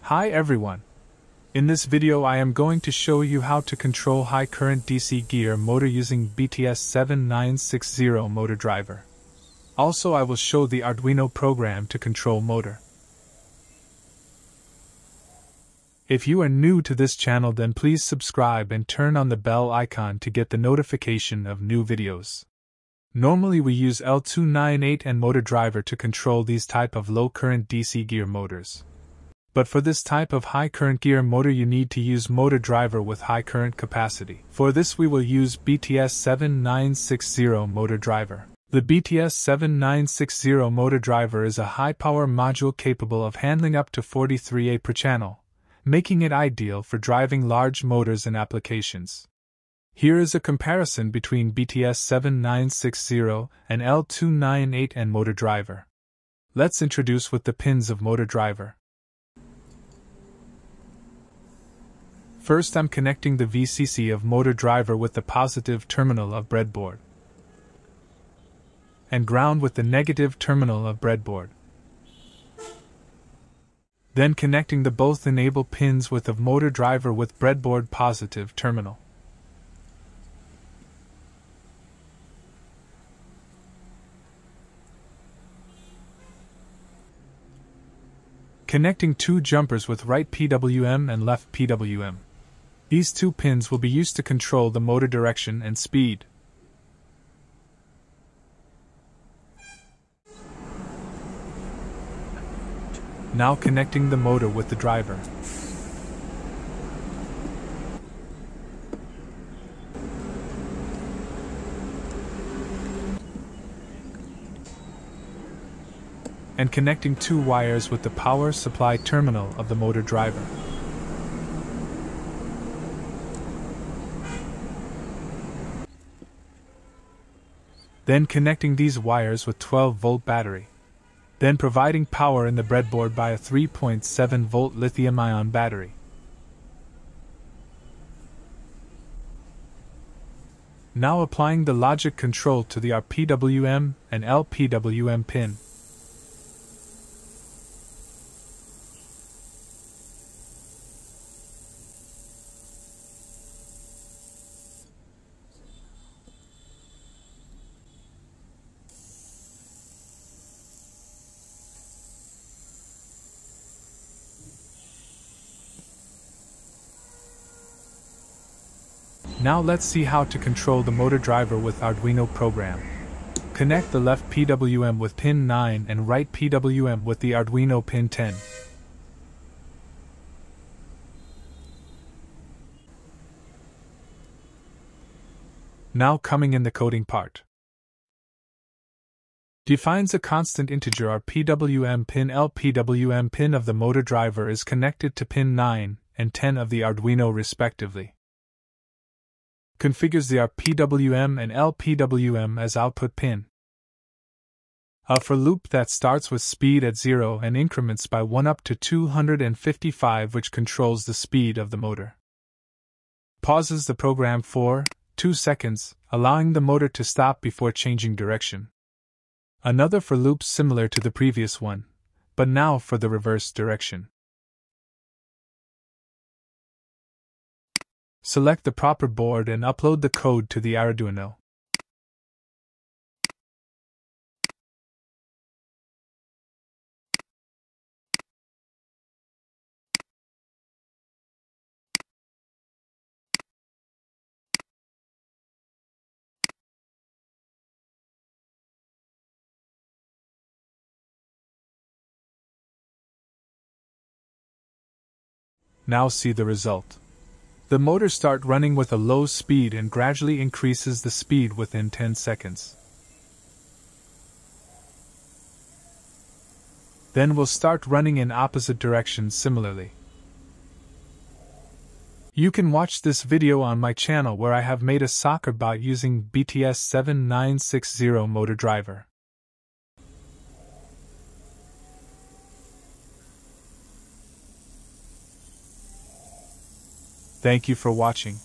Hi everyone! In this video I am going to show you how to control high current DC gear motor using BTS7960 motor driver. Also I will show the Arduino program to control motor. If you are new to this channel, then please subscribe and turn on the bell icon to get the notification of new videos. Normally we use L298 and motor driver to control these type of low current DC gear motors. But for this type of high current gear motor you need to use motor driver with high current capacity. For this we will use BTS7960 motor driver. The BTS7960 motor driver is a high power module capable of handling up to 43A per channel, making it ideal for driving large motors and applications. Here is a comparison between BTS7960 and L298 and motor driver. Let's introduce with the pins of motor driver. First I'm connecting the VCC of motor driver with the positive terminal of breadboard and ground with the negative terminal of breadboard. Then connecting the both enable pins with the motor driver with breadboard positive terminal. Connecting two jumpers with right PWM and left PWM. These two pins will be used to control the motor direction and speed. Now connecting the motor with the driver. And connecting two wires with the power supply terminal of the motor driver. Then connecting these wires with 12-volt battery. Then providing power in the breadboard by a 3.7-volt lithium-ion battery. Now applying the logic control to the RPWM and LPWM pin. Now let's see how to control the motor driver with Arduino program. Connect the left PWM with pin 9 and right PWM with the Arduino pin 10. Now coming in the coding part. Defines a constant integer RPWM pin. LPWM pin of the motor driver is connected to pin 9 and 10 of the Arduino respectively. Configures the RPWM and LPWM as output pin. A for loop that starts with speed at 0 and increments by 1 up to 255, which controls the speed of the motor. Pauses the program for 2 seconds, allowing the motor to stop before changing direction. Another for loop similar to the previous one, but now for the reverse direction. Select the proper board and upload the code to the Arduino. Now see the result. The motor start running with a low speed and gradually increases the speed within 10 seconds. Then will start running in opposite directions similarly. You can watch this video on my channel where I have made a soccer bot using BTS7960 motor driver. Thank you for watching.